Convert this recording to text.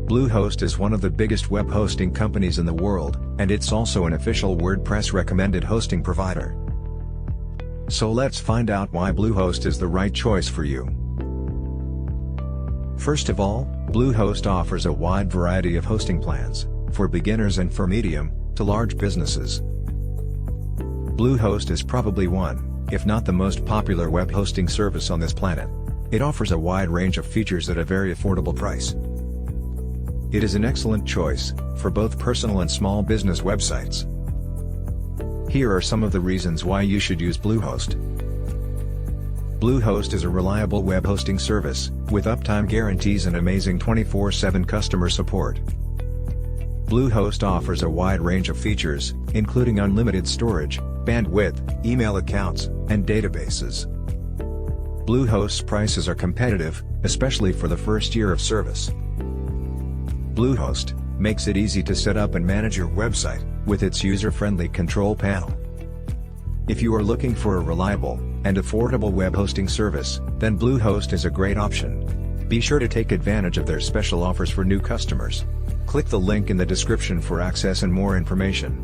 Bluehost is one of the biggest web hosting companies in the world, and it's also an official WordPress recommended hosting provider. So let's find out why Bluehost is the right choice for you. First of all, Bluehost offers a wide variety of hosting plans, for beginners and for medium to large businesses. Bluehost is probably one, if not the most popular web hosting service on this planet. It offers a wide range of features at a very affordable price. It is an excellent choice for both personal and small business websites. Here are some of the reasons why you should use Bluehost. Bluehost is a reliable web hosting service, with uptime guarantees and amazing 24/7 customer support. Bluehost offers a wide range of features, including unlimited storage, bandwidth, email accounts, and databases. Bluehost's prices are competitive, especially for the first year of service. Bluehost makes it easy to set up and manage your website, with its user-friendly control panel. If you are looking for a reliable and affordable web hosting service, then Bluehost is a great option. Be sure to take advantage of their special offers for new customers. Click the link in the description for access and more information.